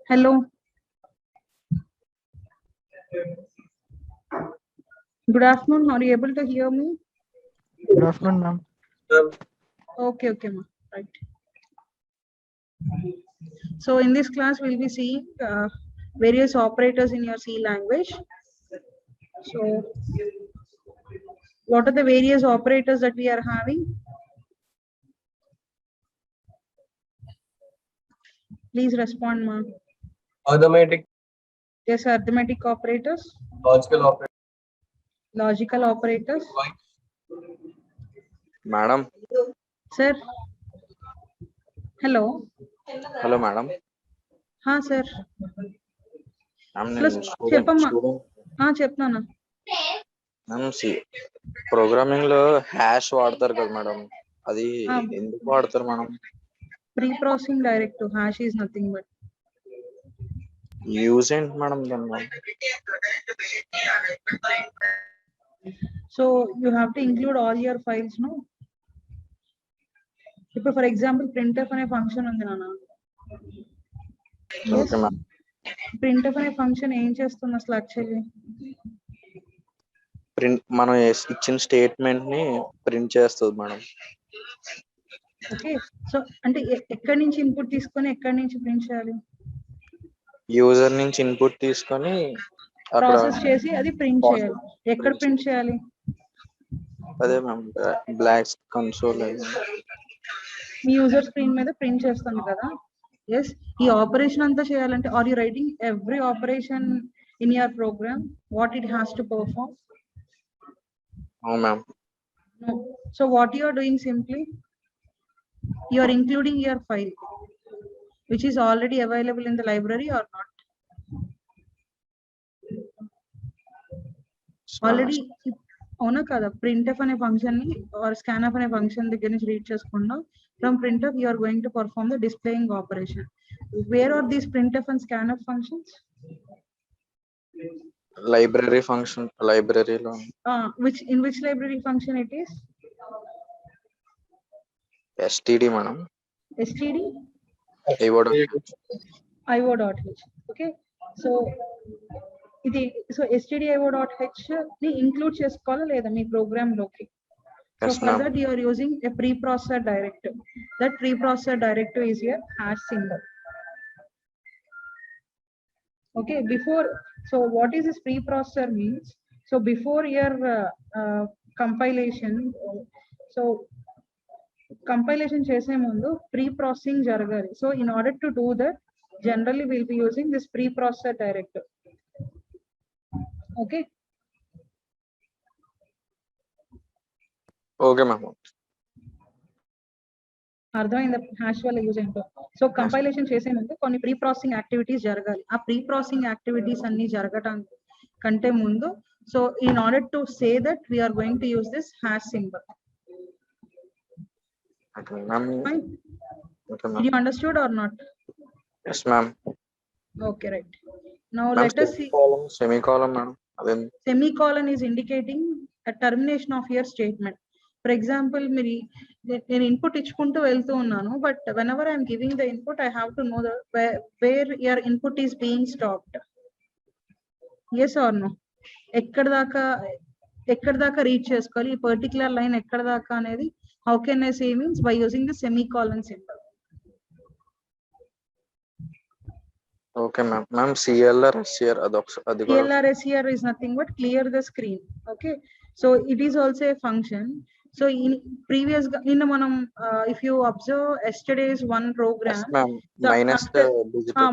Hello. Good afternoon. Are you able to hear me? Good afternoon, ma'am. Okay, ma'am. Right. So in this class, we'll be seeing various operators in your C language. So what are the various operators that we are having? Please respond, ma'am. Arithmetic, Yes, arithmetic operators, logical operator, logical operators. Madam. Sir. Hello. Hello, madam. Ha, sir. I'm చెప్పమ్మా student. చెప్తానా మనం programming లో hash వాడతారు కదా madam, అది ఎందుకు వాడతారు మనం? Pre processing directive hash is nothing but use ఏంటి మేడం దాన్ని? So you have to include all your files, no? ఇప్పుడు ఫర్ ఎగ్జాంపుల్ printf అనే ఫంక్షన్ ఉంది నాన్న. Okay ma'am. printf అనే ఫంక్షన్ ఏం చేస్తుంది అసలు యాక్చువల్లీ? మనం ఇచ్చిన స్టేట్మెంట్ ని ప్రింట్ చేస్తుంది మేడం. ఓకే, సో అంటే ఎక్కడి నుంచి ఇన్పుట్ తీసుకొని ఎక్కడి నుంచి ప్రింట్ చేయాలి? యూజర్ నుంచి ఇన్పుట్ తీసుకొని ప్రాసెస్ చేసి అది ప్రింట్ చేయాలి. ఎక్కడ ప్రింట్ చేయాలి? అదే మ్యామ్, బ్లాక్ కన్సోల్ మీ యూజర్ స్క్రీన్ మీద ప్రింట్ చేస్తుంది కదా. ఎస్, ఈ ఆపరేషన్ అంతా చేయాలంటే are you writing every operation in your program what it has to perform? అవును ma'am. No. So what you are doing simply, you are including your file which is already available in the library or not. Already అవునా కదా? printf అనే function ని or scanf అనే function దగ్గర నుంచి read చేసుకున్నా from printf you are going to perform the displaying operation. Where are these printf and scanf functions? Library function, లైబ్రరీలో. In which library function it is? std madam. std io.h. Okay, so ఇది so stdio.h ని include చేసుకోవాలా లేదా మీ programme లోకి? So for that you are using a preprocessor directive. That preprocessor directive is your hash symbol. Okay, before, so what is this preprocessor means? So before your compilation, so compilation చేసే ముందు pre-processing జరగాలి. So in order to do that, generally we'll be using this preprocessor directive. Okay. Okay ma'am. అర్థమైందా hash వల్ల use ఏంటో? So compilation చేసే ముందు కొన్ని pre processing activities జరగాలి. ఆ ప్రీ ప్రాసెసింగ్ యాక్టివిటీస్ అన్ని జరగటం కంటే ముందు, so in order to say that we are going to use this hash symbol. Okay ma'am. Okay ma'am. You understood or not? Yes ma'am. Okay, right. Now let us see. Semicolon madam. Then Semicolon is indicating a termination of your statement. For example, నేను input ఇచ్చుకుంటూ వెళ్తూ ఉన్నాను, but whenever I'm giving the input I have to know where your input is being stopped. Yes or no? ఎక్కడ దాకా reach చేసుకోవాలి ఈ particular line, ఎక్కడ దాకా అనేది how can I say means by using the semicolon symbol. Okay ma'am. Ma'am CLR SCR అది CLR SCR is nothing but clear the screen. Okay, so it is also a function. So in previous in manam if you observe yesterday's one program, yes ma'am,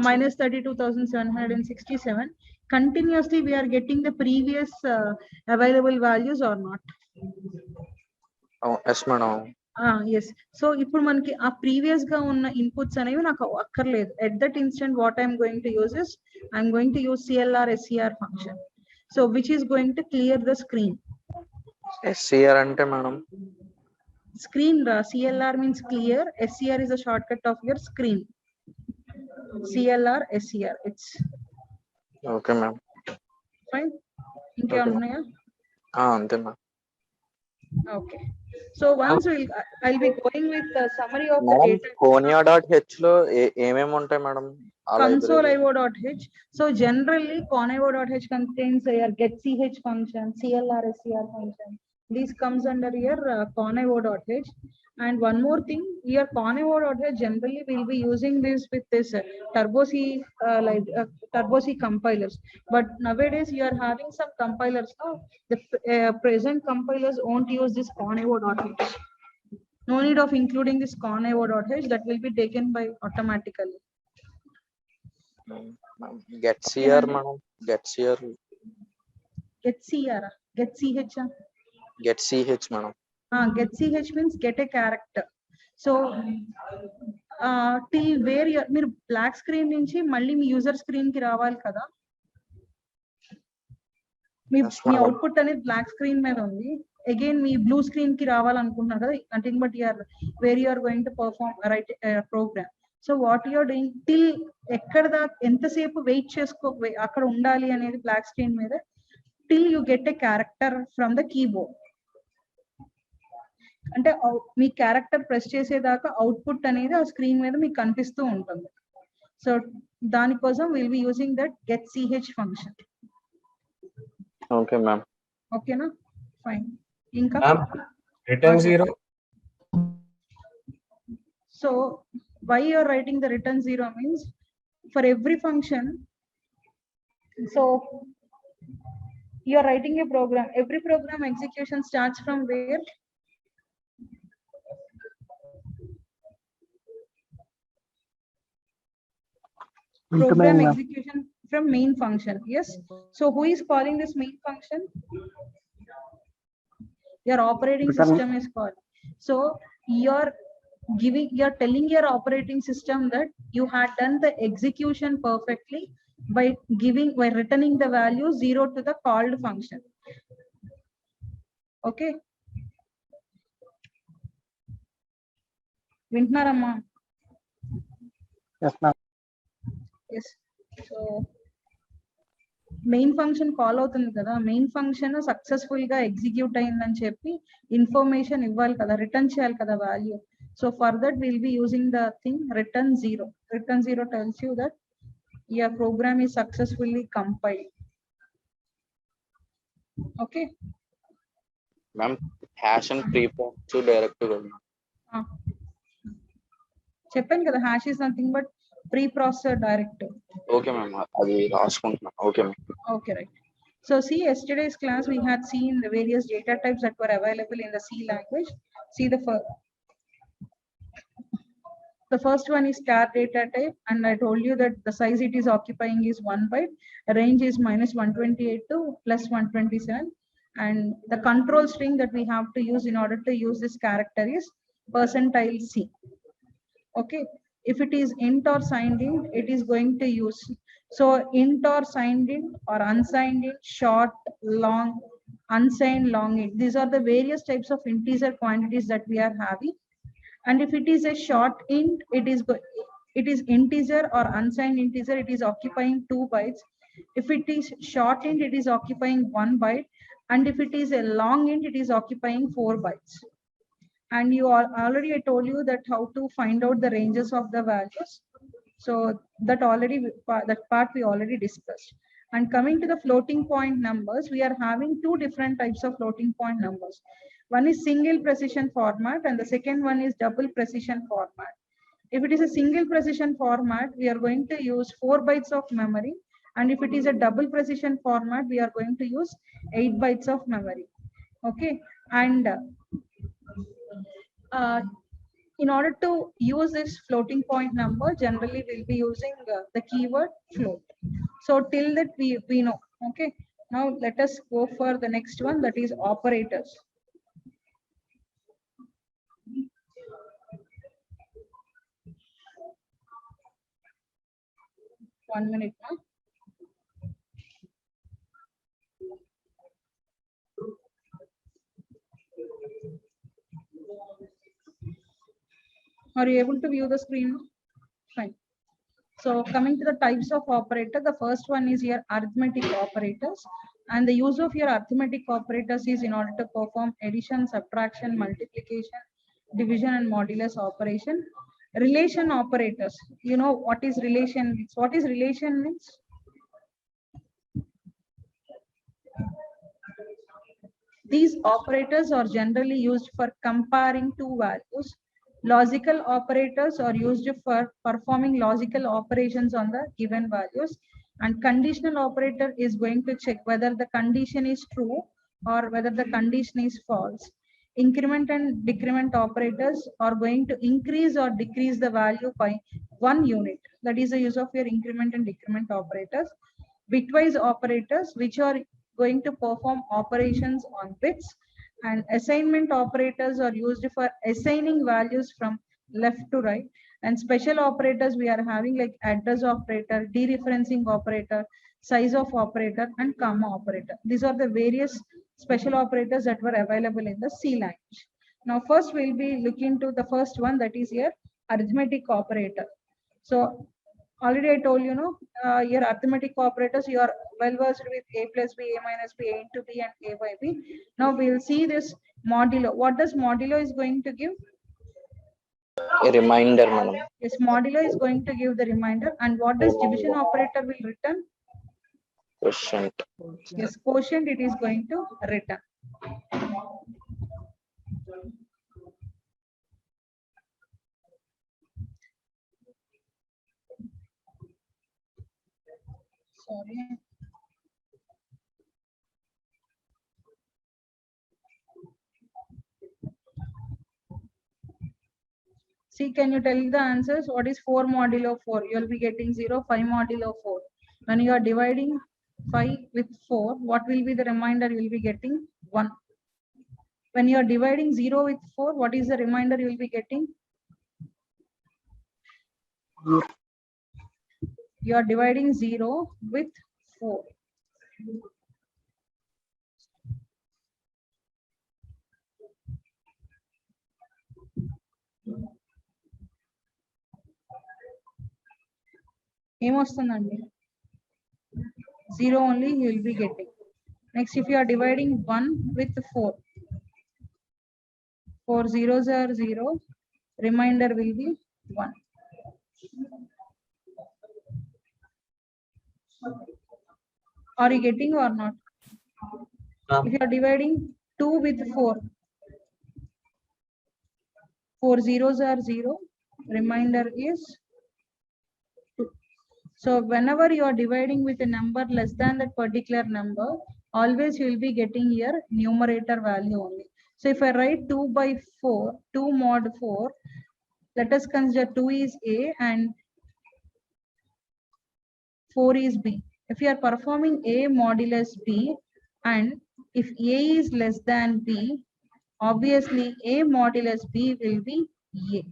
minus 32,767 continuously we are getting the previous available values or not? yes madam. Yes. So ఇప్పుడు మనకి ఆ previous గా ఉన్న inputs అనేవి నాకు అక్కర్లేదు. At that instant what I'm going to use is I'm going to use CLR SCR function, so which is going to clear the screen. SCR అంటే madam Screen ra, CLR means clear, SCR is a shortcut of your screen. CLR SCR, it's okay ma'am. fine. ఇంకేమైనా ఉన్నాయా? అంతే ma'am. Okay, so once I'll be going with the summary of the data. Konya.h లో ఏమేమి ఉంటాయి madam? ఆ console library io.h. So generally conio.h contains your getch function, clr scr function. This comes under your conio.h. And one more thing, your conio.h generally will be using this with this turbo c turbo c compilers. But nowadays you are having some compilers now. The present compilers won't use this conio.h. No need of including this conio.h, that will be taken by automatically. gets here మనం gets here Get CR, get CH. get ch మనం Get CH means get a character. So till where మీరు black screen నుంచి మళ్ళీ మీ user screen కి రావాలి కదా, మీ Yes, madam. అవుట్పుట్ అనేది బ్లాక్ స్క్రీన్ మీద ఉంది, అగైన్ మీ బ్లూ స్క్రీన్ కి రావాలనుకుంటున్నారు కదా, nothing but you're where you're going to perform right program. So what you're doing till ఎక్కడ దాకా ఎంతసేపు వెయిట్ చేసుకో అక్కడ ఉండాలి అనేది బ్లాక్ స్క్రీన్ మీద, till you get a character from the keyboard. అంటే మీ క్యారెక్టర్ ప్రెస్ చేసేదాకా అవుట్పుట్ అనేది ఆ స్క్రీన్ మీద మీకు కనిపిస్తూ ఉంటుంది. సో దానికోసం will be using that get CH function. Okay ma'am. ఓకేనా, ఫైన్. ఇంకా Return 0. So why you are writing the return 0 means for every function, so you are writing a program, every program execution starts from where? Program execution from main function. Yes, so who is calling this main function? Your operating system is called. So you're telling your operating system that you had done the execution perfectly by returning the value 0 to the called function. Okay, vinnaramma? Yes, ma'am. Yes. So main function call అవుతుంది కదా, main function successful గా execute అయిందని చెప్పి information ఇవ్వాలి కదా, return చేయాలి కదా value. So for that will be using the thing return 0. Return 0 tells you that your program is successfully compiled. Okay ma'am, hash and pre process direct చెప్పాను కదా, hash is nothing but pre processor directive. Okay ma'am, అది రాసుకుంటున్నా. Okay ma'am. Okay, right. So see, yesterday's class we had seen the various data types that were available in the C language. See the first one is char data type, and I told you that the size it is occupying is 1 byte. Range is -128 to +127, and the control string that we have to use in order to use this character is percentile C. Okay, if it is int or signed int, it is going to use, so int or signed int or unsigned int, short, long, unsigned, long int, these are the various types of integer quantities that we are having. And if it is a short int, it is integer or unsigned integer, it is occupying 2 bytes. If it is short int, it is occupying 1 byte, and if it is a long int, it is occupying 4 bytes. And you already I told you that how to find out the ranges of the values. So that part we already discussed. And coming to the floating point numbers, we are having two different types of floating point numbers. One is single precision format, and the second one is double precision format. If it is a single precision format, we are going to use 4 bytes of memory, and if it is a double precision format, we are going to use 8 bytes of memory. Okay, and in order to use this floating point number, generally we'll be using the keyword float. So till that we know. Okay, now let us go for the next one, that is operators. One minute now. Are you able to view the screen? Fine. So coming to the types of operator, the first one is your arithmetic operators, and the use of your arithmetic operators is in order to perform addition, subtraction, multiplication, division, and modulus operation. relation operators. You know what is relation means? What is relation means? These operators are generally used for comparing two values. Logical operators are used for performing logical operations on the given values, and conditional operator is going to check whether the condition is true or whether the condition is false. Increment and decrement operators are going to increase or decrease the value by 1 unit. That is the use of your increment and decrement operators. Bitwise operators, which are going to perform operations on bits, and assignment operators are used for assigning values from left to right, and special operators we are having like address operator, dereferencing operator, size of operator, and comma operator. These are the various special operators that were available in the C language. Now first we'll be looking to the first one, that is your arithmetic operator. So already I told you, your arithmetic operators, you are well versed with a plus b, a minus b, a into b, and a by b. Now we'll see this modulo. What does modulo is going to give? A reminder, madam. Yes, modulo is going to give the reminder. And what does division operator will return? Quotient. Yes, quotient it is going to return. Sorry. See, can you tell the answers? What is 4 modulo 4? You will be getting 0, 5 modulo 4. When you are dividing 5 with 4, what will be the remainder? You will be getting 1. When you are dividing 0 with 4, what is the remainder you will be getting? You are dividing 0 with 4. ఏమొస్తుందండి? 0 only you will be getting. Next, if you are dividing 1 with 4, 4 zeros are 0, remainder will be 1. Are you getting or not? If you are dividing 2 with 4, 4 zeros are 0, remainder is 2. So whenever you are dividing with a number less than that particular number, always you will be getting your numerator value only. So if I write 2 by 4, 2 mod 4, let us consider 2 is A and 4 is B. If you are performing A modulus B, and if A is less than B, obviously A modulus B will be A.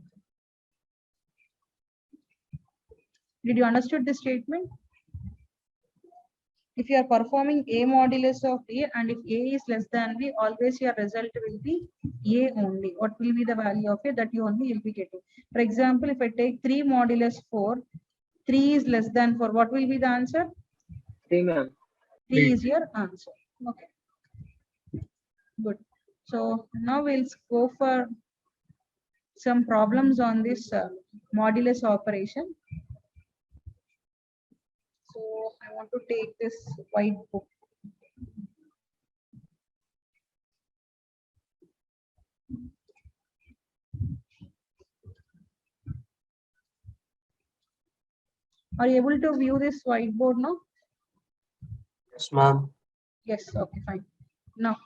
Did you understood this statement? If you are performing A modulus of A and if A is less than B, always your result will be A only. What will be the value of A? That you only will be getting. For example, if I take 3 modulus 4, 3 is less than 4, what will be the answer? 3, ma'am. 3 is your answer. Okay. Good. So now we'll go for some problems on this modulus operation. So I want to take this white book. Are you able to view this whiteboard now? Yes, ma'am. Yes, okay, fine. Now,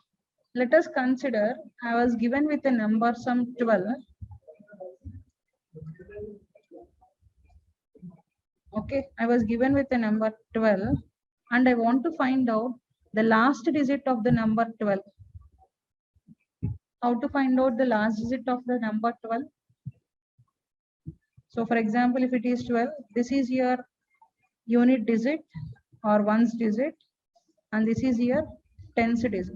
let us consider I was given with a number some 12. Okay, I was given with a number 12 and I want to find out the last digit of the number 12. How to find out the last digit of the number 12? So for example, if it is 12, this is your unit digit or ones digit, and this is your tens digit.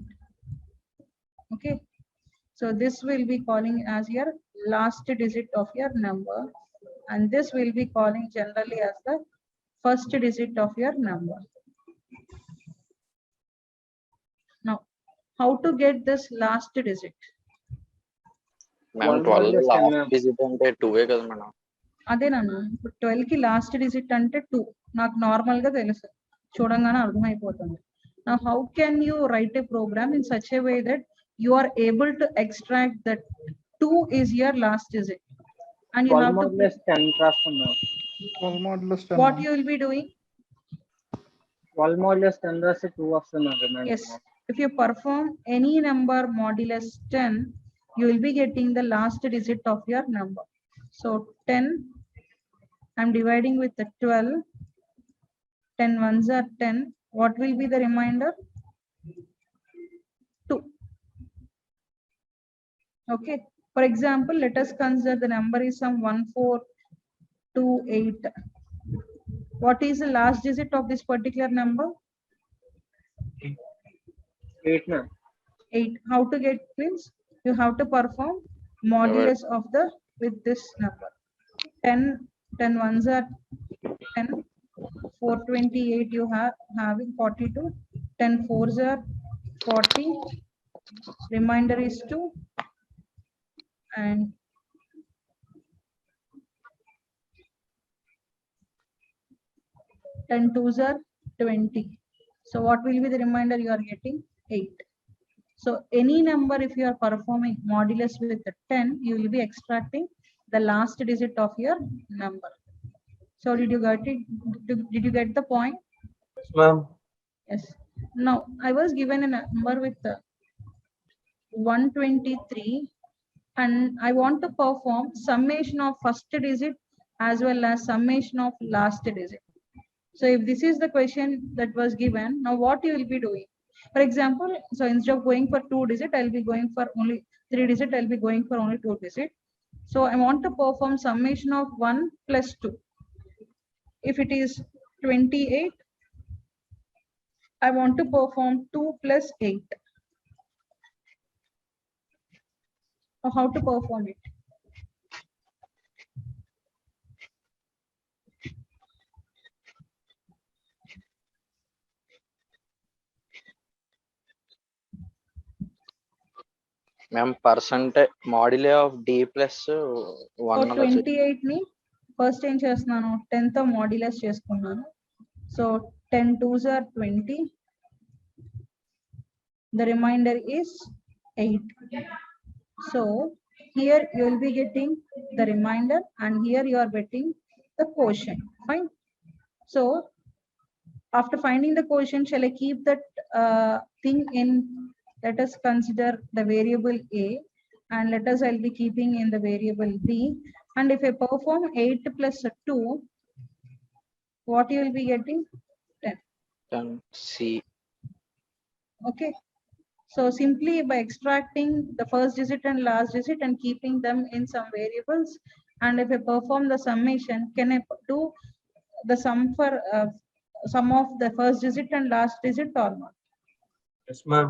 Okay, so this will be calling as your last digit of your number, and this will be calling generally as the first digit of your number. Now, how to get this last digit? Ma'am, 12 last digit ante 2 కదా madam. అదేనన్నా ఇప్పుడు 12 కి last digit అంటే 2 నాకు normal గా తెలుసు, చూడంగానే అర్థమైపోతుంది. Now how can you write a program in such a way that you are able to extract that 2 is your last digit and you 12 have to modulus 10 రాస్తున్నా. 12 modulus 10. what you will be doing? 12 modulus 10 రాస్తే 2 వస్తున్నారు reminder. Yes, if you perform any number modulus 10, you will be getting the last digit of your number. So 10, I'm dividing with the 12, 10 ones are 10. What will be the remainder? 2. Okay, for example, let us consider the number is some 1428. What is the last digit of this particular number? 8 na. 8. How to get, means you have to perform modulus of the with this number. 10 ones are 10, 428 you have having 42, 10 fours are 40, remainder is 2, and 10 twos are 20. So what will be the remainder you are getting? 8. So any number, if you are performing modulus with the 10, you will be extracting the last digit of your number. So did you get it? Did you get the point? Yes, ma'am. Yes. Now I was given a number with 123 and I want to perform summation of first digit as well as summation of last digit. So if this is the question that was given, now what you will be doing? For example, so instead of going for 2 digit, I'll be going for only 3 digit, I'll be going for only 2 digit. So I want to perform summation of 1 plus 2. If it is 28, I want to perform 2 plus 8. Or how to perform it? Ma'am percentage module of D plus so 1 28 ని first ఏం చేస్తున్నాను, 10 తో modulus చేసుకున్నాను. So 10 twos are 20, the remainder is 8. So here you will be getting the remainder and here you are getting the quotient. Fine. So after finding the quotient, shall I keep that thing in? Let us consider the variable a and let us, I'll be keeping in the variable b. And if I perform 8 plus 2, what you will be getting? 10. 10 C. Okay. So simply by extracting the first digit and last digit and keeping them in some variables, and if I perform the summation, can I do the sum for sum of the first digit and last digit or not? Yes, ma'am.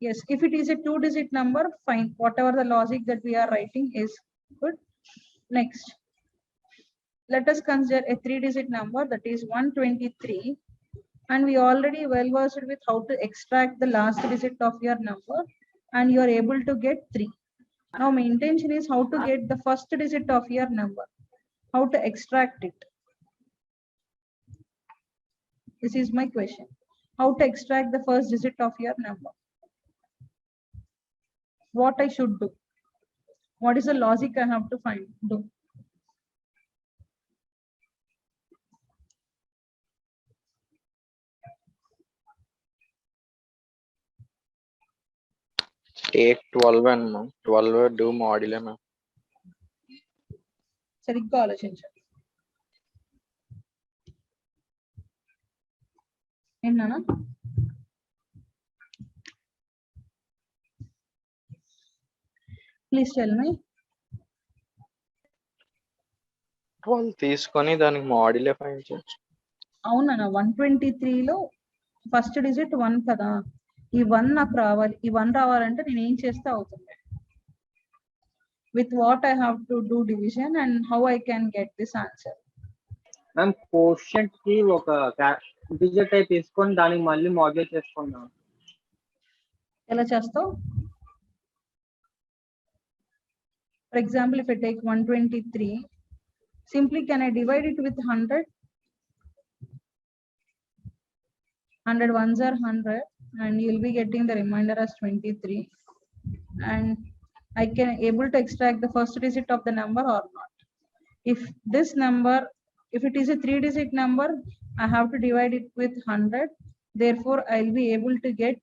Yes, if it is a 2 digit number, fine. Whatever the logic that we are writing is good. Next, let us consider a 3 digit number, that is 123. And we already well versed with how to extract the last digit of your number and you are able to get 3. Now my intention is how to get the first digit of your number, how to extract it. This is my question. How to extract the first digit of your number? What I should do? What is the logic I have to do? Take 12 and 12 do module ma'am. సరిగ్గా ఆలోచించండి. ఏంటన్నా? Please tell me. 12 తీసుకొని దానికి మాడ్యులే find చేయొచ్చు. అవునా, 123 లో first digit 1 కదా, ఈ 1 నాకు రావాలి. ఈ 1 రావాలంటే నేను ఏం చేస్తే అవుతుంది? With what I have to do division and how I can get this answer? Ma'am quotient కి ఒక డిజిట్ అయితే తీసుకొని దానికి మళ్ళీ మాడ్యులేట్ చేసుకుందాం. ఎలా చేస్తావు? For example, if I take 123 Simply can I divide it with 100? 100 ones are 100 and you'll be getting the remainder as 23. And I can able to extract the first digit of the number or not. If this number, if it is a 3-digit number, I have to divide it with 100. Therefore, I'll be able to get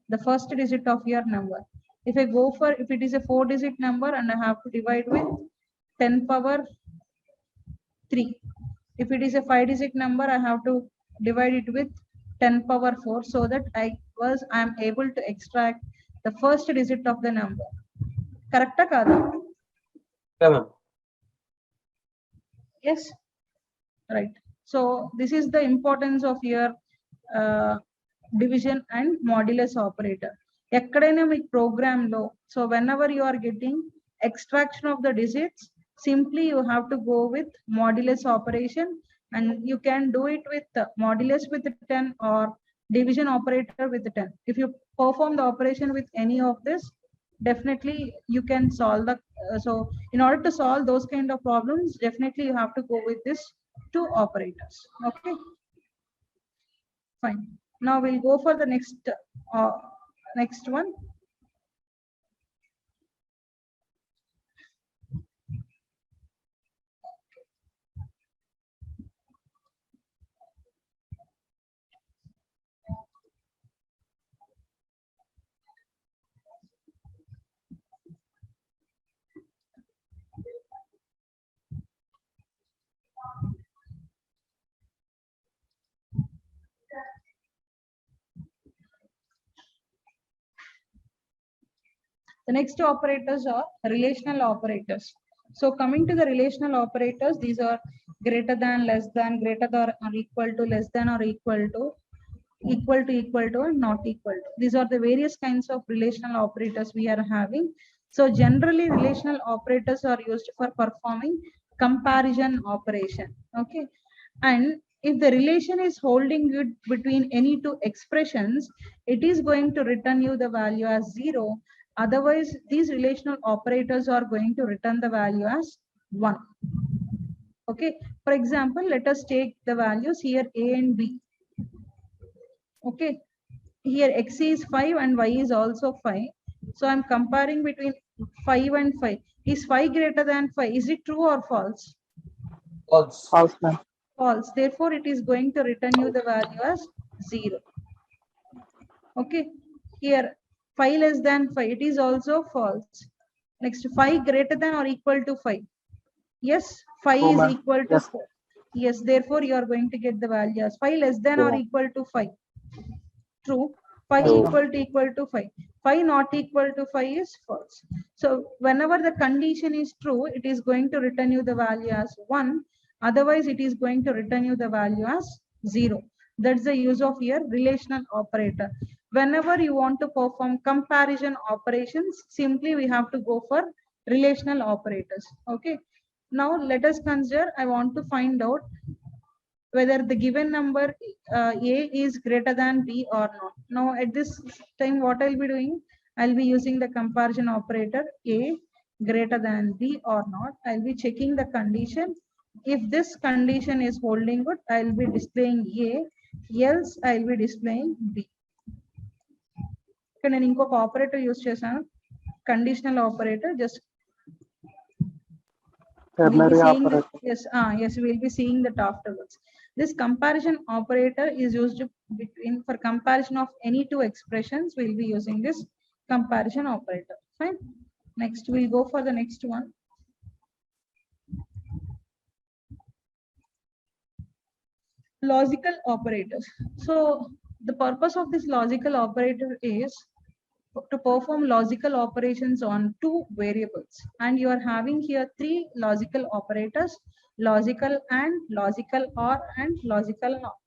the first digit of your number. If I go for, if it is a 4-digit number and I have to divide with 10 power 3. If it is a 5-digit number, I have to divide it with 10 power 4 so that I am able to extract the first digit of the number. Correct? Yeah, ma'am. Yes. Right. So this is the importance of your division and modulus operator. ఎక్కడైనా మీకు program లో, so whenever you are getting extraction of the digits, simply you have to go with modulus operation, and you can do it with modulus with 10 or division operator with 10. If you perform the operation with any of this, definitely you can solve the so in order to solve those kind of problems, definitely you have to go with this 2 operators. Okay, fine. Now we'll go for the next one. The next operators are relational operators. So coming to the relational operators, these are greater than, less than, greater than or equal to, less than or equal to, and not equal to. These are the various kinds of relational operators we are having. So generally relational operators are used for performing comparison operation. Okay. And if the relation is holding good between any 2 expressions, it is going to return you the value as 0. Otherwise, these relational operators are going to return the value as 1. Okay. For example, let us take the values here A and B. Okay. Here X is 5 and Y is also 5. So I'm comparing between 5 and 5. Is 5 greater than 5? Is it true or false? False. False, ma'am. False. Therefore, it is going to return you the value as 0. Okay. Here 5 less than 5, it is also false. Next, 5 greater than or equal to 5. Yes, 5 Oh, is ma'am. equal to Yes. 4. Yes, therefore you are going to get the value as 5 less than or equal to 5. True. 5 True. equal to 5. 5 not equal to 5 is false. So whenever the condition is true, it is going to return you the value as 1. Otherwise, it is going to return you the value as 0. That's the use of your relational operator. Whenever you want to perform comparison operations, simply we have to go for relational operators. Okay. Now let us consider, I want to find out whether the given number A is greater than B or not. Now at this time, what I'll be doing, I'll be using the comparison operator A greater than B or not. I'll be checking the condition. If this condition is holding good, I'll be displaying A, else I'll be displaying B. Can I operator use chesanu? Conditional operator, just we'll be Ternary seeing operator. yes, yes, we'll be seeing that afterwards. This comparison operator is used between for comparison of any 2 expressions. We'll be using this comparison operator. Fine. Next, we'll go for the next one. Logical operators. So the purpose of this logical operator is to perform logical operations on 2 variables, and you are having here 3 logical operators: logical and, logical or, and logical not.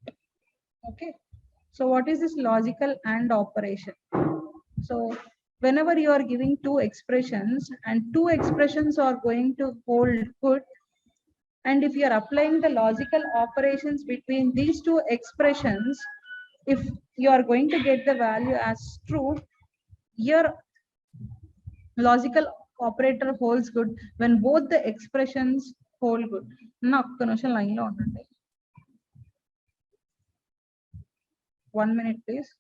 Okay. So what is this logical and operation? So whenever you are giving 2 expressions and 2 expressions are going to hold good, and if you are applying the logical operations between these 2 expressions, if you are going to get the value as true, your logical operator holds good when both the expressions whole good. నా ఒక్క నిమిషం line లో ఉండండి. 1 minute please.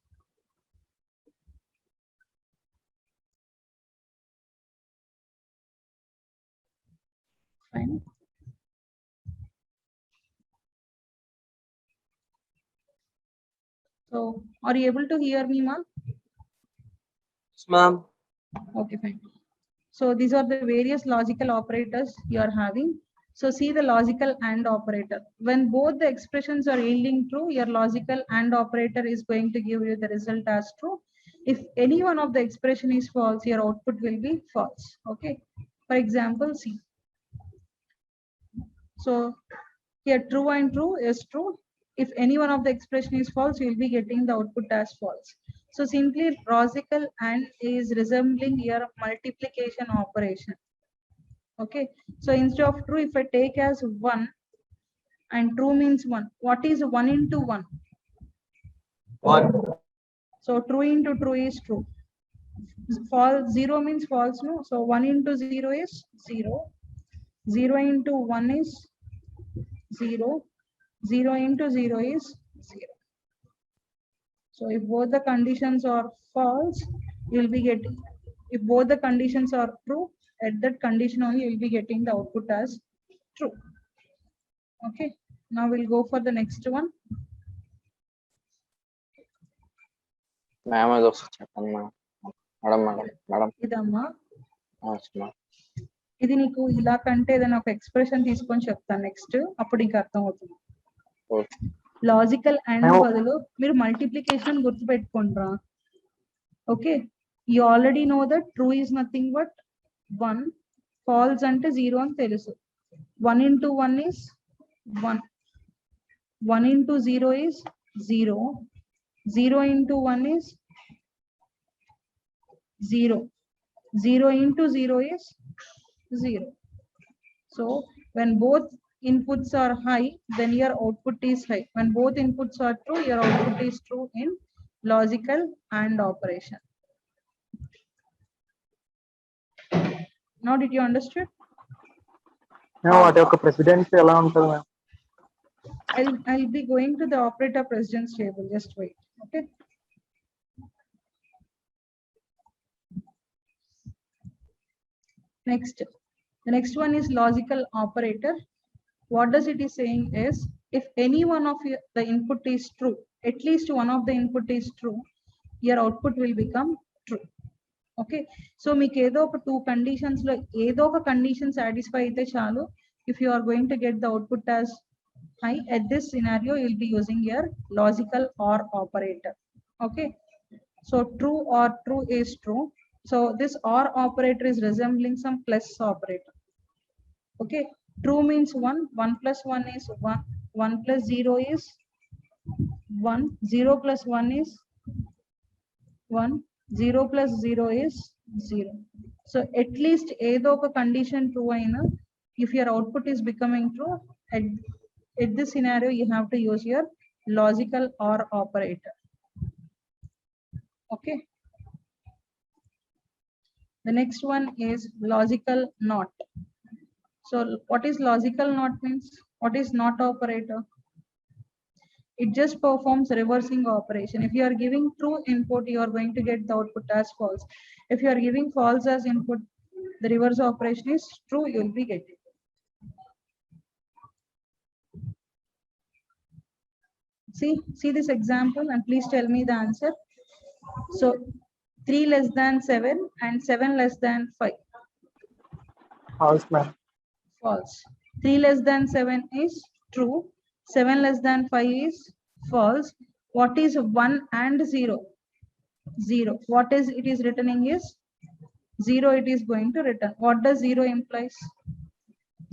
Fine. So are you able to hear me, ma'am? Yes, ma'am. Okay, fine. So these are the various logical operators you are having. So see the logical AND operator. When both the expressions are yielding true, your logical AND operator is going to give you the result as true. If any one of the expression is false, your output will be false. Okay. For example, see. So here true and true is true. If any one of the expression is false, you will be getting the output as false. So simply logical AND is resembling your multiplication operation. Okay, so instead of true, if I take as 1 and true means 1, what is 1 into 1? 1. So true into true is true. False, 0 means false, no? So 1 into 0 is 0. 0 into 1 is 0. 0 into 0 is 0. So if both the conditions are false, you will be getting, if both the conditions are true, at that condition only you will be getting the output as true. Okay, now we'll go for the next one. Ma'am అది ఒకసారి చెప్పండి madam. ఇదమ్మా, madam ఇది నీకు ఇలా కంటే ఏదైనా ఒక ఎక్స్ప్రెషన్ తీసుకొని చెప్తాను నెక్స్ట్, అప్పుడు ఇంకా అర్థం అవుతుంది. ఓకే. లాజికల్ అండ్ బదులు మీరు మల్టిప్లికేషన్ గుర్తుపెట్టుకుంటారా? Okay, you already know that true is nothing but 1, false అంటే 0 అని తెలుసు. 1 into 1 is 1. 1 into 0 is 0. 0 into 1 is 0. 0 into 0 is 0. So when both inputs are high, then your output is high. When both inputs are true, your output is true in logical AND operation. Now did you understood? వాటి యొక్క precedence ఎలా ఉంటుంది ma'am? I'll be going to the operator precedence table. Just wait. Okay. Next, the next one is logical operator. What does it is saying is, if any one of the input is true, at least one of the input is true, your output will become true. Okay, so మీకు ఏదో ఒక 2 conditions లో ఏదో ఒక condition satisfy అయితే చాలు. If you are going to get the output as high, at this scenario you will be using your logical OR operator. Okay, so true or true is true. So this OR operator is resembling some plus operator. Okay, true means 1. 1 plus 1 is 1. 1 plus 0 is 1. 0 plus 1 is 1. 0 plus 0 is 0. So at least ఏదో ఒక condition true అయినా, if your output is becoming true, at this scenario you have to use your logical OR operator. Okay, the next one is logical NOT. So what is logical NOT means? What is NOT operator? It just performs reversing operation. If you are giving true input, you are going to get the output as false. If you are giving false as input, the reverse operation is true, you will be getting. See this example and please tell me the answer. So 3 less than 7 and 7 less than 5. False ma'am. False. 3 less than 7 is true. 7 less than 5 is false. What is 1 and 0? 0. What is it is returning is 0. It is going to return. What does 0 implies?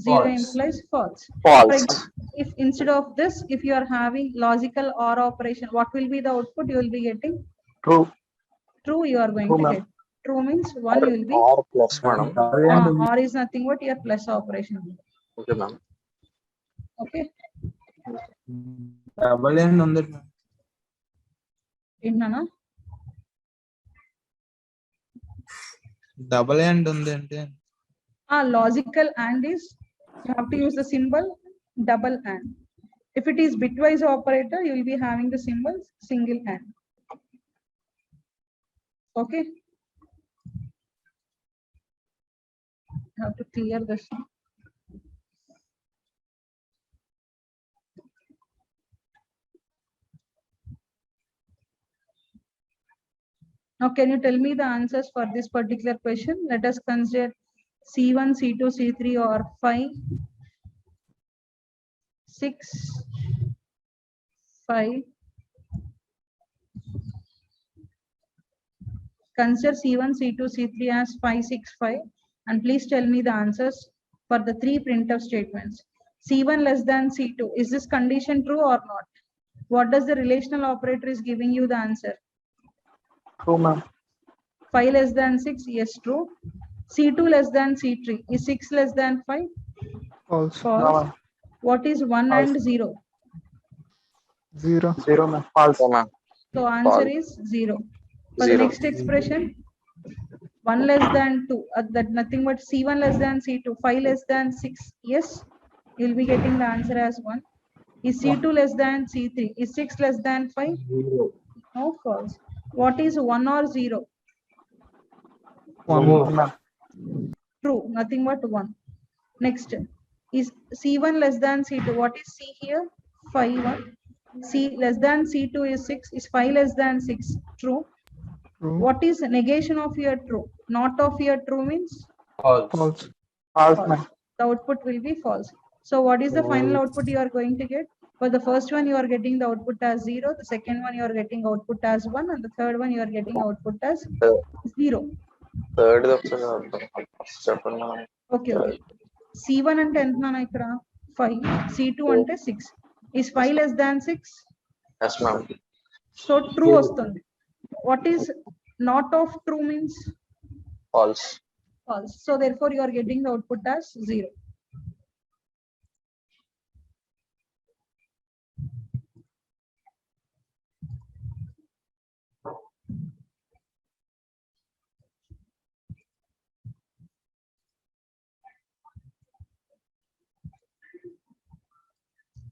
0 False. implies false. False. If instead of this, if you are having logical OR operation, what will be the output you will be getting? True. True you are going True, to ma'am. get. True means 1 you will be. OR plus madam. OR is nothing but your plus operation. Okay ma'am. Okay. Double and ఉంది. ఏంటన్నా? Double and ఉంది అంటే Logical AND is You have to use the symbol double AND. If it is bitwise operator, you will be having the symbol single AND. Okay. You have to clear this. Now, can you tell me the answers for this particular question? Let us consider C1, C2, C3 or 5, 6, 5. Consider C1, C2, C3 as 5, 6, 5. And please tell me the answers for the three printf statements. C1 less than C2. Is this condition true or not? What does the relational operator is giving you the answer? True, ma'am. 5 less than 6, yes, true. C2 less than C3. Is 6 less than 5? False. False. No, What is 1 False. and 0? 0. 0, ma'am. False. Oh, ma'am. So answer False. is 0. For the Zero. next expression, 1 less than 2, that nothing but C1 less than C2, 5 less than 6, yes, you'll be getting the answer as 1. Is C2 less than C3? Is 6 less than 5? No, false. What is 1 or 0? 1, ma'am. True, nothing but 1. Next, is C1 less than C2? What is C here? 5, 1. C less than C2 is 6. Is 5 less than 6? True. True. What is negation of your true? Not of your true means? False. False. False, False. ma'am. The output will be false. So what is the final output you are going to get? For the first one, you are getting the output as 0. The second one, you are getting output as 1. And the third one, you are getting output as 0. Third చెప్పండి madam. Okay, okay. C1 అంటే ఎంత నాన్న ఇక్కడ 5, C2 అంటే 6. Is 5 less than 6? Yes, ma'am. So true వస్తుంది. What is not of true means? False. False. So therefore you are getting the output as 0.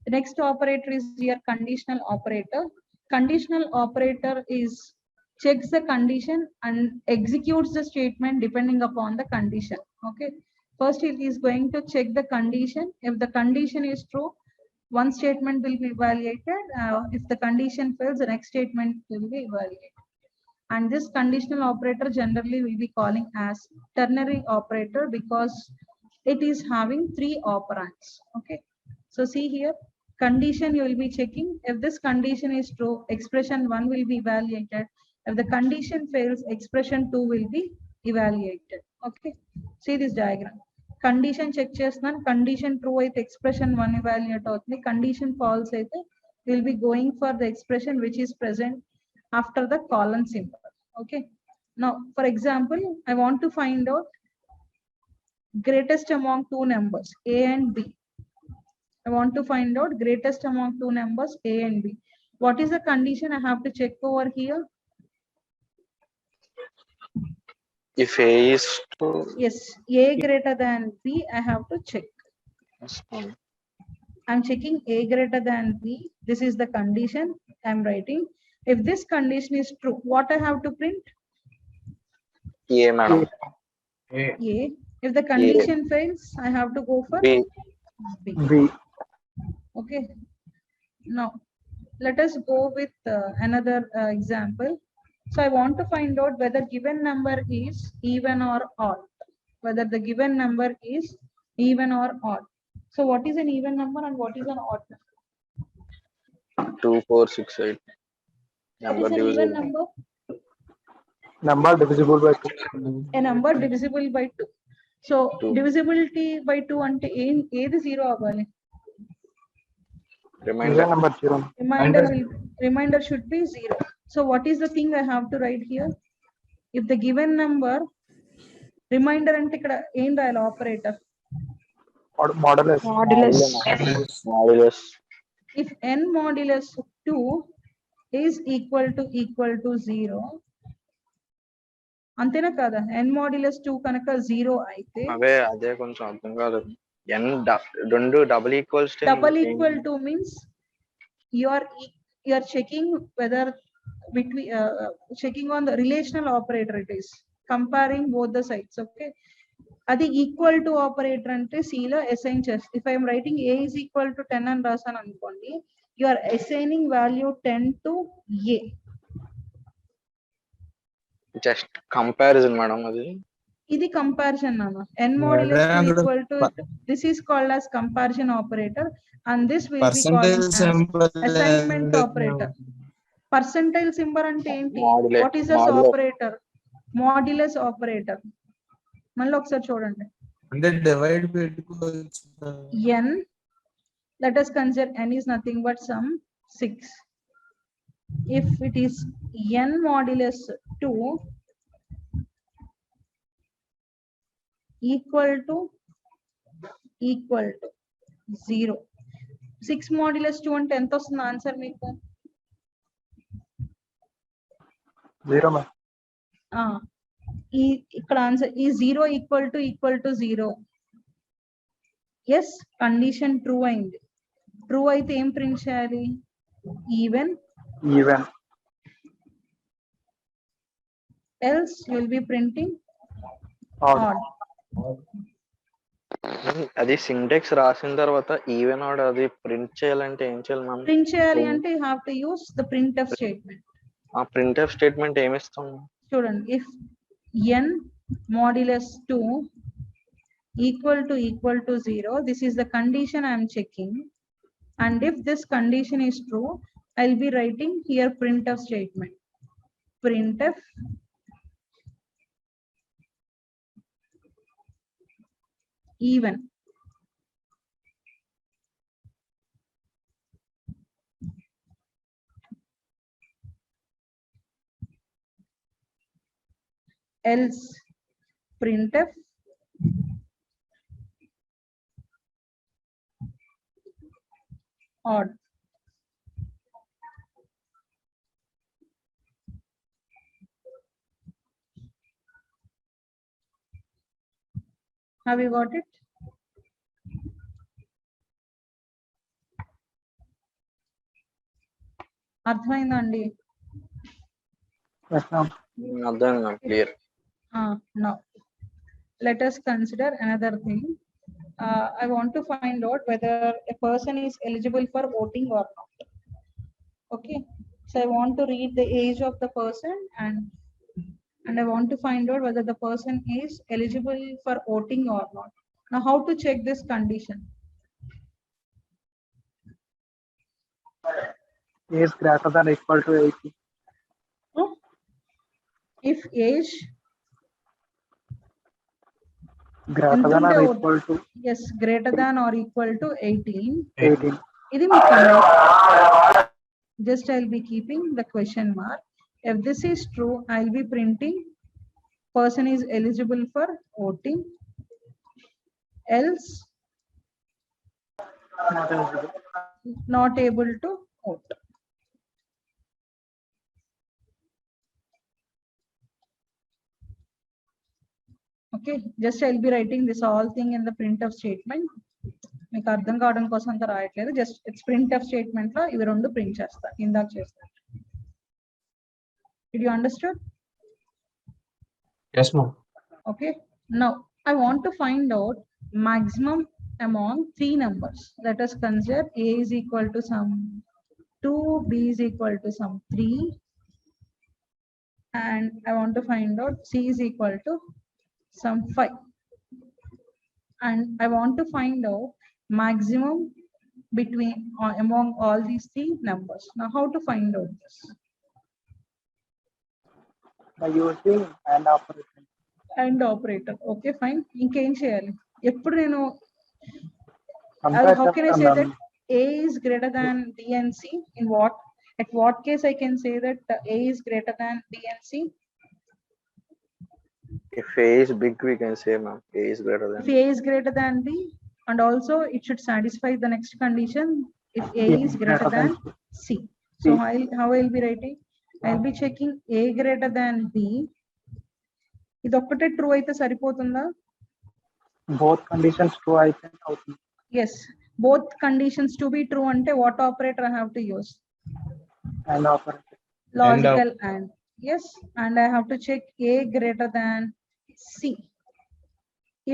The next operator is your conditional operator. Conditional operator is checks the condition and executes the statement depending upon the condition. Okay. First, it is going to check the condition. If the condition is true, one statement will be evaluated. If the condition fails, the next statement will be evaluated. And this conditional operator generally will be calling as ternary operator because it is having 3 operands. Okay. So see here, condition you will be checking. If this condition is true, expression 1 will be evaluated. If the condition fails, expression 2 will be evaluated. Okay. See this diagram. Condition check chestunnan, condition true అయితే expression 1 evaluate అవుతుంది. Condition false అయితే we'll be going for the expression which is present after the colon symbol. Okay. Now, for example, I want to find out greatest among two numbers, A and B. I want to find out greatest among two numbers, A and B. What is the condition I have to check over here? If A is true. Yes, A greater than B, I have to check. Yes, ma'am. I'm checking A greater than B. This is the condition I'm writing. If this condition is true, what I have to print? A, madam. A. A. If the condition fails, I have to go for B. B. B. Okay. Now, let us go with another example. So I want to find out whether given number is even or odd. Whether the given number is even or odd. So what is an even number and what is an odd number? 2, 4, 6, 8. What is an even number? Number divisible by 2. A number divisible by 2. So 2. divisibility by 2 ante ఏది 0 అవ్వాలి? Reminder. Number 0. Reminder should be 0. So what is the thing I have to write here? If the given number, reminder ante ikkada em rayal operator. Modulus. Modulus. If n modulus 2 is equal to 0, అంతేనా కదా? n modulus 2 కనుక 0 అయితే అదే కొంచెం అర్థం కాలేదు. రెండు double equals Double equal to means you are checking whether between checking on the relational operator it is comparing both the sides. Okay, adi equal to operator ante C lo assign chest. If I am writing A is equal to 10 and rasan anukondi, you are assigning value 10 to A. Just comparison madam అది. ఇది comparison nana. N modulus to equal to this is called as comparison operator, and this will be called as assignment operator. Percentile symbol ante enti? Modulus. What is this Modulus. operator? Modulus operator. మళ్ళీ ఒకసారి చూడండి. అంటే divide పెట్టుకోవచ్చు. N, let us consider N is nothing but some 6. If it is N modulus 2 equal to 0. 6 modulus 2 అంటే ఎంత వస్తుంది answer మీకు? 0 ma'am. ఇక్కడ ఆన్సర్ ఈ 0 equal to 0. Yes, condition true అయింది. ట్రూ అయితే ఏం ప్రింట్ చేయాలి? Even. Else you will be printing odd. అది సింటాక్స్ రాసిన తర్వాత ఈవెన్ ఆడ్ అది ప్రింట్ చేయాలంటే ఏం చేయాలి మ్యామ్? ప్రింట్ చేయాలి అంటే you have to use the printf statement. ఆ printf స్టేట్మెంట్ ఏమి ఇస్తాం? చూడండి, if n modulus 2 equal to 0, this is the condition I am checking, and if this condition is true, I'll be writing here printf statement. Printf even. Else printf odd. Have you got it? అర్థమైందండి? అర్థం ma'am, clear. Now let us consider another thing. I want to find out whether a person is eligible for voting or not. Okay, so I want to read the age of the person and I want to find out whether the person is eligible for voting or not. Now how to check this condition? Age greater than or equal to 18. If age greater than or equal to, yes, greater than or equal to 18. ఇది మీ just I'll be keeping the question mark. If this is true, I'll be printing person is eligible for voting, else not able to vote. Okay, just I'll be writing this all thing in the printf statement. మీకు అర్థం కావడం కోసం అంత రాయట్లేదు, just it's printf statement లో ఇవి రెండు print చేస్తా, ఇందాక చేస్తా. Did you understood? Yes ma'am. Okay, now I want to find out maximum among 3 numbers. Let us consider a is equal to some 2, b is equal to some 3, and I want to find out c is equal to some 5, and I want to find out maximum between among all these 3 numbers. Now how to find out this? by using AND operation. AND operator. Okay, fine. ఇంకేం చేయాలి? ఎప్పుడు నేను how can I say that a is greater than b and c? In what, at what case I can say that a is greater than b and c? If a is big, we can say ma'am a is greater than. If a is greater than b, and also it should satisfy the next condition if a is greater than c. So how I'll be writing? I'll be checking a greater than b. ఇది ఒక్కటే true అయితే సరిపోతుందా? both conditions true అయితే అవుతుంది. Yes, both conditions to be true ante what operator I have to use? And operator. Logical and. Yes, and I have to check A greater than C.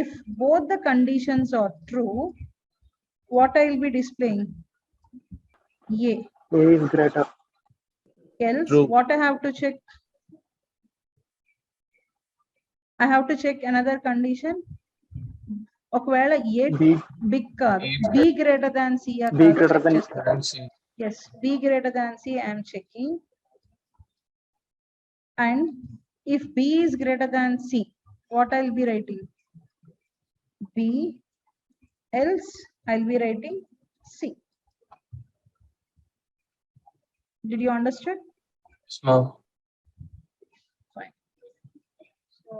If both the conditions are true, what I will be displaying? A. A is greater. Else, True. what I have to check? I have to check another condition. ఒకవేళ A B big కాదు, B greater than C B greater than yes, B greater than C I am checking. And if B is greater than C, what I'll be writing? B, else I'll be writing C. Did you understand? Small. Fine. So,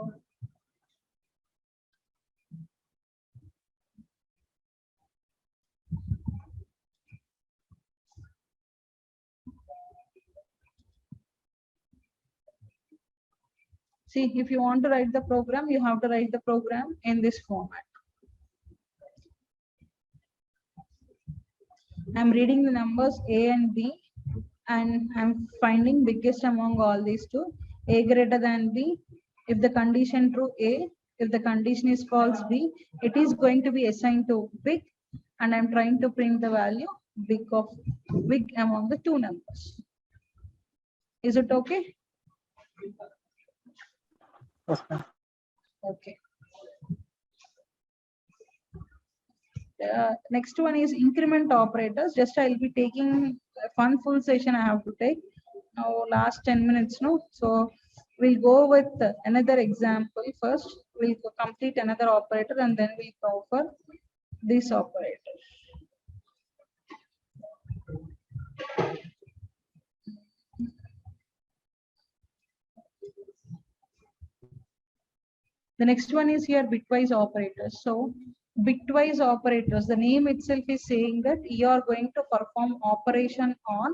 see, if you want to write the program, you have to write the program in this format. I'm reading the numbers A and B, and I'm finding biggest among all these two. A greater than B. If the condition true A, if the condition is false B, it is going to be assigned to big, and I'm trying to print the value big among the two numbers. Is it okay? Okay. Next one is increment operators. Just I'll be taking one full session I have to take. Now last 10 minutes, no? So we'll go with another example first. We'll complete another operator and then we'll go for this operator. The next one is here bitwise operators. So bitwise operators, the name itself is saying that you are going to perform operation on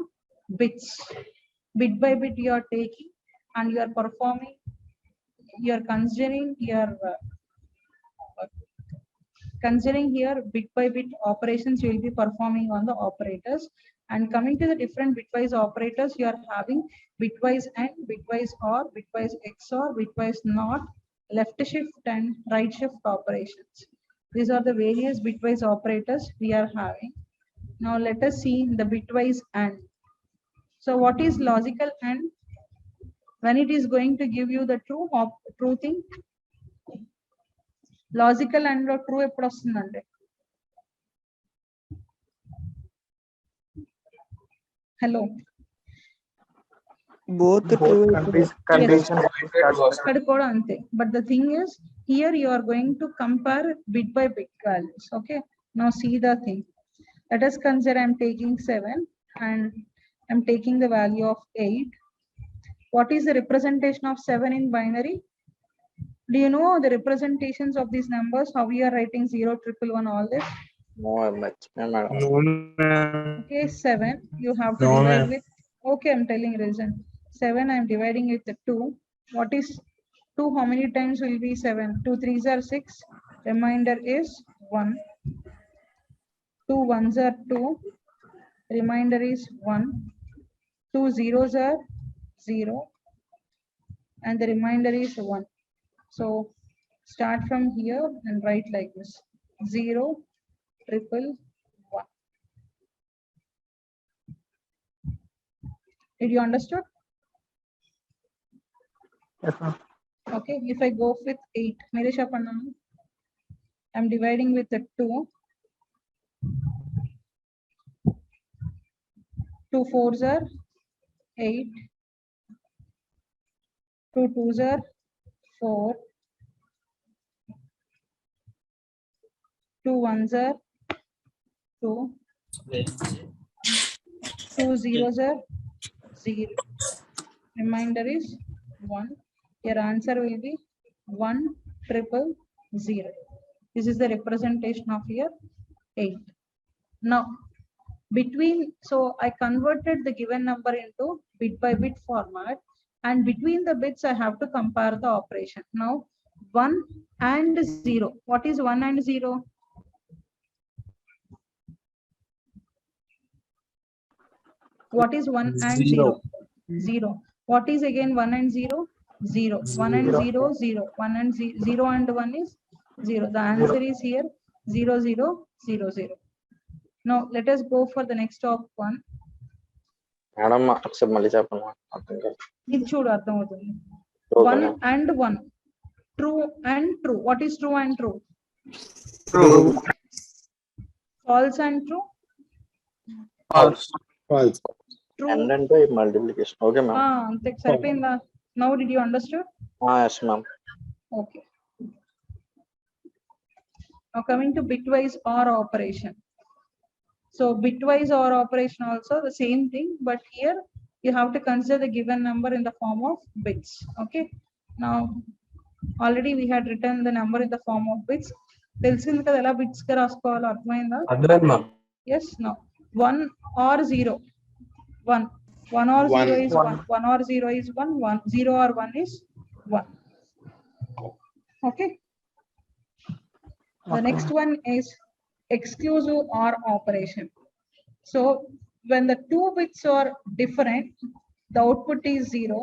bits. Bit by bit you are taking and you are performing, you are considering here bit by bit operations you will be performing on the operators. And coming to the different bitwise operators, you are having bitwise and bitwise or, bitwise XOR, bitwise NOT, left shift and right shift operations. These are the various bitwise operators we are having. Now let us see the bitwise AND. So what is logical AND? When it is going to give you the true thing? Logical AND or true ఎప్పుడు వస్తుందండి? Hello. both conditions ఇక్కడ కూడా అంతే. But the thing is, here you are going to compare bit by bit values. Okay. Now see the thing. Let us consider I'm taking 7 and I'm taking the value of 8. What is the representation of 7 in binary? Do you know the representations of these numbers? How we are writing 0, 111, all this? No, madam. Okay, 7. You have to divide with. Okay, I'm telling reason. 7. I'm dividing with the 2. What is 2? How many times will be 7? 2 3s are 6. Remainder is 1. 2 1s are 2. Remainder is 1. 2 zeros are 0. And the remainder is 1. So start from here and write like this: 0, 111. Did you understood? Yes, ma'am. Okay, if I go with 8, I'm dividing with the 2. 2 4s are 8. 2 2s are 4. 2 1s are 2. 2 zeros are 0. Remainder is 1. Your answer will be 1,000,000. This is the representation of your 8. Now, so I converted the given number into bit by bit format, and between the bits I have to compare the operation. Now, 1 and 0. What is 1 and 0? What is 1 and 0? 0. What is again 1 and 0? 0. 1 and 0, 0. 1 and 0 and 1 is 0. The answer is here 0, 0, 0, 0. Now let us go for the next top one. Madam ఒకసారి మళ్ళీ చెప్పండి అర్థం కాదు. ఇది చూడు అర్థమవుతుంది. Okay, 1 ma'am. and 1. True and true. What is true and true? True. False and true? False. True. And అంటే multiplication. Okay ma'am. అంతే సరిపోయిందా? Now did you understand? Yes ma'am. Okay. Now coming to bitwise OR operation. So bitwise OR operation also the same thing, but here you have to consider the given number in the form of bits. Okay. Now already we had written the number in the form of bits. తెలిసింది కదా ఎలా bits గా రాసుకోవాలో అర్థమైందా? అర్థమైందా? Yes. Now 1 or 0. 1. 1 or 0 is 1. 1 or 0 is 1. 1. 0 or 1 is 1. Okay. The next one is exclusive OR operation. So when the two bits are different, the output is 0.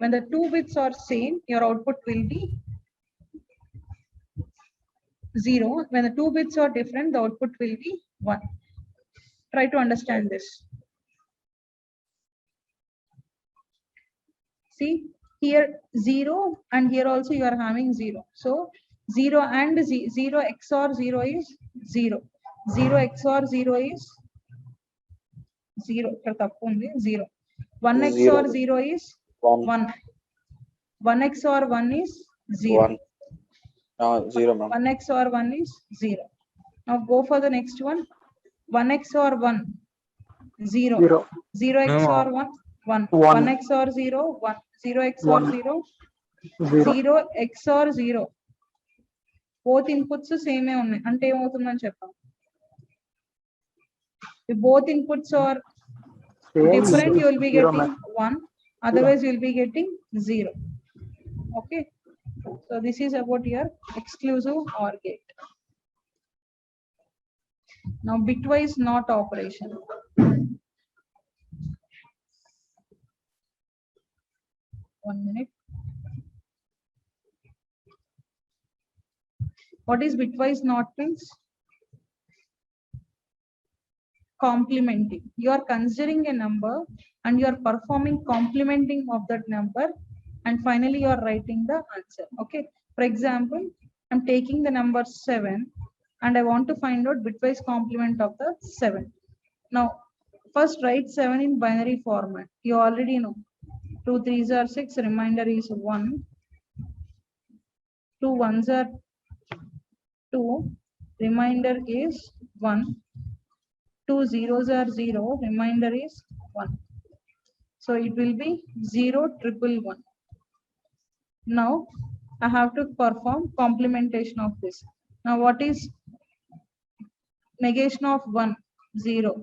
When the two bits are same, your output will be 0. When the two bits are different, the output will be 1. Try to understand this. See here 0 and here also you are having 0. So 0 and 0 XOR 0 is 0. 0 XOR 0 is 0. 0. 1 XOR 0 is 1. 1 XOR 1 is 0. 0 ma'am. 1 XOR 1 is 0. Now go for the next one. 1 XOR 1 0. 0 XOR 1 1. 1 XOR 0 1. 0 XOR 0 0 XOR 0. Both inputs same ఉన్నాయి అంటే ఏమవుతుందని చెప్పాం. If both inputs are different, you will be getting 1. Otherwise, you will be getting 0. Okay. So this is about your exclusive OR gate. Now bitwise NOT operation. One minute. What is bitwise NOT means? Complementing. You are considering a number and you are performing complementing of that number, and finally you are writing the answer. Okay. For example, I'm taking the number 7 and I want to find out bitwise complement of the 7. Now first write 7 in binary format. You already know 2 3s are 6, remainder is 1. 2 1s are 2, remainder is 1. 2 zeros are 0, remainder is 1. So it will be 0 triple 1. Now I have to perform complementation of this. Now what is negation of 1? 0.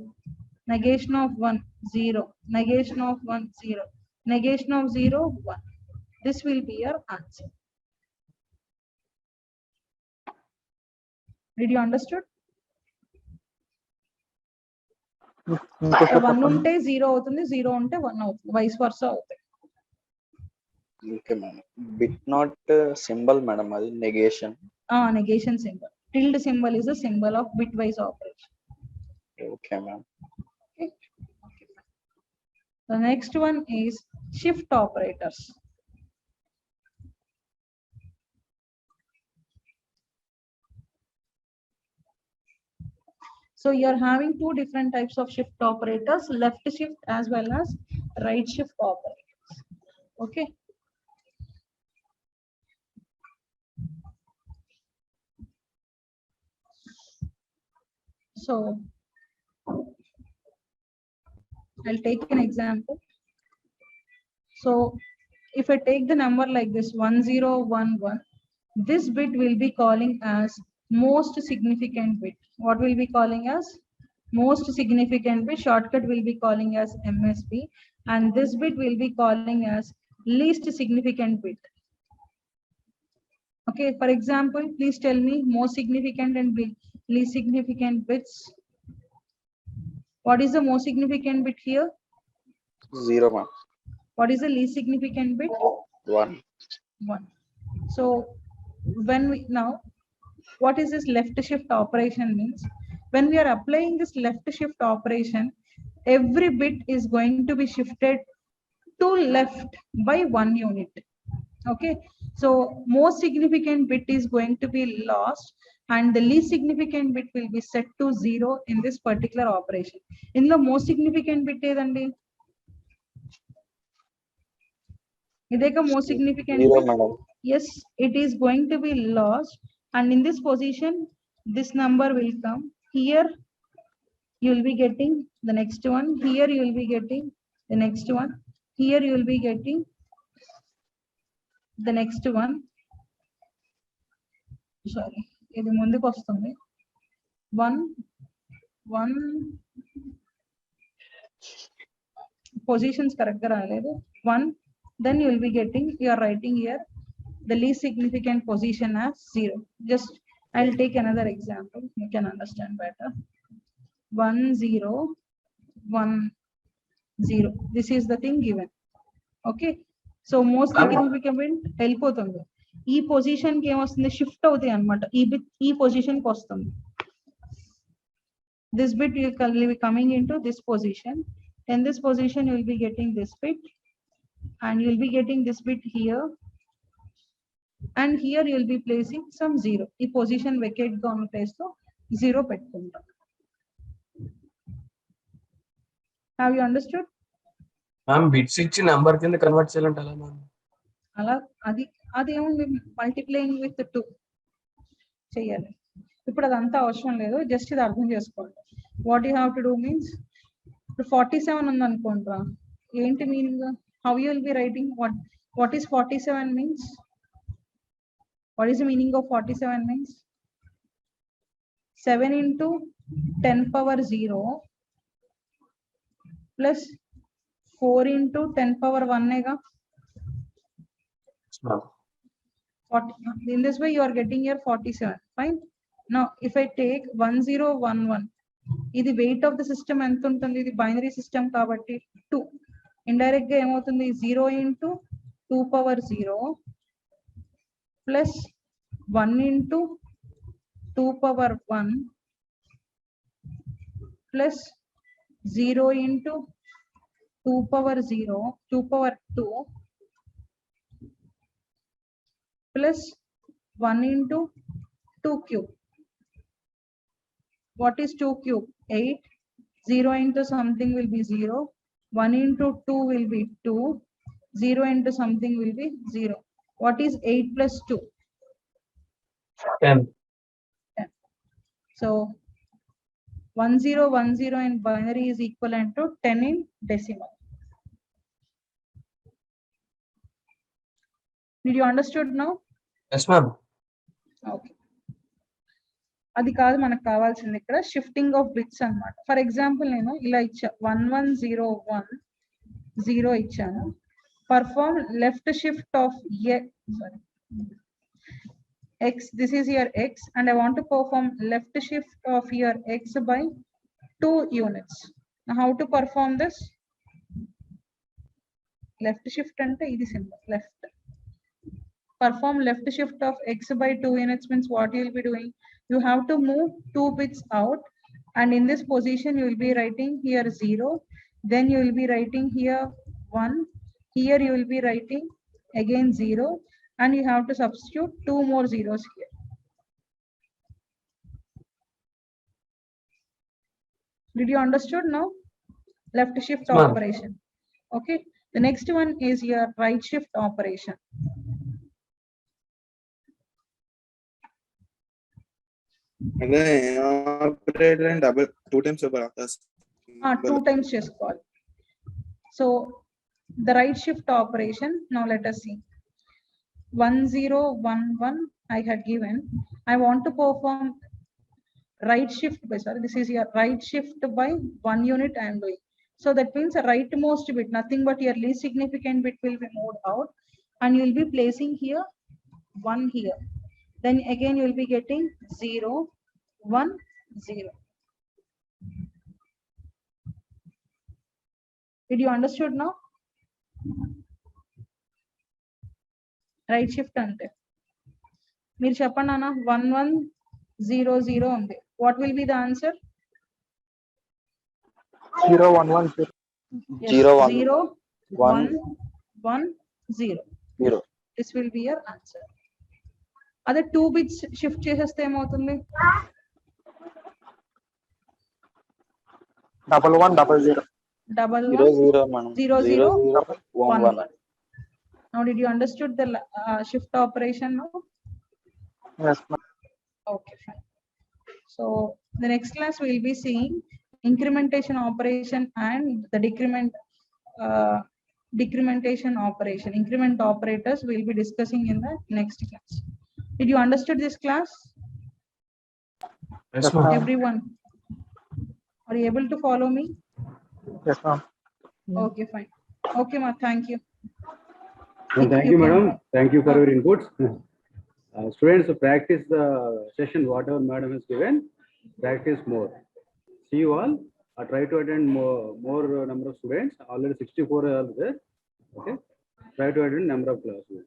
Negation of 1 0. Negation of 1 0. Negation of 0 1. This will be your answer. Did you understood? 1 ఉంటే 0 అవుతుంది, 0 ఉంటే 1 అవుతుంది, vice versa అవుతాయి. Okay madam. Bit not symbol madam అది negation. Negation symbol. Tilde symbol is a symbol of bitwise operation. Okay ma'am. Okay. The next one is shift operators. So you are having two different types of shift operators, left shift as well as right shift operators. Okay. So I'll take an example. So if I take the number like this 1011, this bit will be calling as most significant bit. What will be calling as most significant bit? Shortcut will be calling as MSB, and this bit will be calling as least significant bit. Okay, for example, please tell me most significant and least significant bits. What is the most significant bit here? 0, ma'am. What is the least significant bit? 1. 1. So when we now, what is this left shift operation means? When we are applying this left shift operation, every bit is going to be shifted to left by 1 unit. Okay, so most significant bit is going to be lost and the least significant bit will be set to 0 in this particular operation. In the most significant bit edandi? Ideka most significant 0, bit? madam. Yes, it is going to be lost, and in this position this number will come. Here you will be getting the next one, here you will be getting the next one, here you will be getting the next one. Sorry, ఇది ముందుకు వస్తుంది 1 positions correct గా రాలేదు 1, then you will be getting, you are writing here the least significant position as 0. Just I'll take another example, you can understand better. 1 0 1 0, this is the thing given. Okay, so most significant వెళ్ళిపోతుంది. ఈ position కి ఏమొస్తుంది, shift అవుతాయి అన్నమాట. ఈ bit ఈ position కి వస్తుంది. This bit will be coming into this position. In this position you will be getting this bit and you will be getting this bit here, and here you will be placing some 0. ఈ position vacate గా ఉన్న place లో 0 పెట్టుకుంటాం. Have you understood? Ma'am bits ఇచ్చి number కింద convert చేయాలంటే అలా ma'am. అలా అది ఏముంది, మల్టిప్లైయింగ్ విత్ 2 చేయాలి. ఇప్పుడు అదంతా అవసరం లేదు, జస్ట్ ఇది అర్థం చేసుకోండి. What you have to do means, ఇప్పుడు 47 ఉంది అనుకుంటా, ఏంటి meaning, how you will be writing, what is 47 means, what is the meaning of 47 means? 7 into 10 power 0 plus 4 into 10 power 1 ega. 40, in this way you are getting here 47. Fine. Now if I take 1011, ఇది weight of the system ఎంత ఉంటుంది, ఇది binary system కాబట్టి 2. Indirect గా ఏమవుతుంది, 0 into 2 power 0 plus 1 into 2 power 1 plus 0 into 2 power 0, 2 power 2 plus 1 into 2 cube. What is 2 cube? 8. 0 into something will be 0. 1 into 2 will be 2. 0 into something will be 0. What is 8 plus 2? 10. 10. So 1010 in binary is equivalent to 10 in decimal. Did you understood now? Yes ma'am. Okay. అది కాదు మనకు కావాల్సింది, ఇక్కడ shifting of bits అన్నమాట. For example నేను ఇలా ఇచ్చా 1101 0 ఇచ్చాను. Perform left shift of x, this is your x, and I want to perform left shift of your x by 2 units. Now how to perform this? Left shift ante idi symbol left. Perform left shift of x by 2 units means what you will be doing, you have to move 2 bits out, and in this position you will be writing here 0, then you will be writing here 1, here you will be writing again 0, and you have to substitute 2 more zeros here. Did you understood now? Left shift operation. Okay, the next one is your right shift operation. Operator and double 2 times over. 2 times చేసుకోవాలి. So the right shift operation, now let us see. 1011 I had given. I want to perform right shift by, sorry, this is your right shift by 1 unit I am doing. So that means a rightmost bit, nothing but your least significant bit will be moved out, and you will be placing here 1 here. then again you will be getting 0, 1, 0. Did you understood now? Right shift ante. మీరు చెప్పండి అన్న 1 1 0 0 ఉంది. What will be the answer? 0 1 1 0. Yes, 0 1 0 1 1 1 0. 0. This will be your answer. అదే 2 bits shift చేసేస్తే ఏమవుతుంది? 1 1 0 0. 1 0 1 0 మనం 0 0 1 1 1. 1. Now did you understood the shift operation now? Yes, ma'am. Okay, fine. So the next class we will be seeing incrementation operation and the decrementation operation. Increment operators we will be discussing in the next class. Did you understood this class? Yes, ma'am. Everyone, are you able to follow me? Yes, ma'am. Okay, fine. Okay, ma, thank you. Thank You you, can- madam. Thank you for your inputs. Students, practice the session, whatever madam has given. Practice more. See you all. Try to attend more number of students. Already 64 are there. Okay. Try to attend number of classes.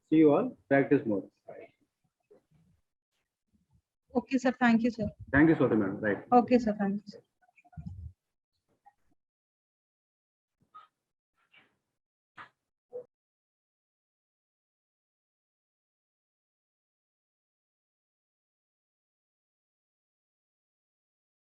See you all. Practice more. Okay, sir. Thank you, sir. Thank you so much, madam. Right. Okay, sir. Thank you, sir.